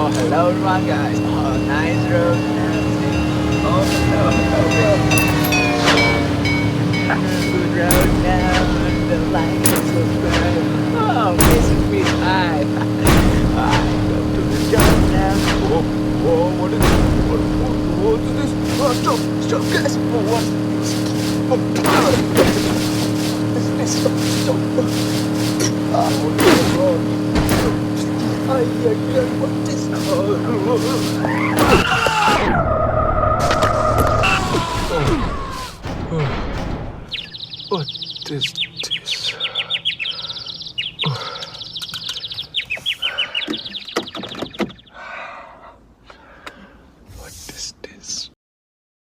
Oh, hello everyone, guys. Oh, nice road. Oh, hello, good road now. The light is so bright. Oh, this is me. I go to the job now. Oh, what is this? What is this? Oh, stop, guys. Oh, what is this? Oh, stop. What is wrong? Ay, what is What is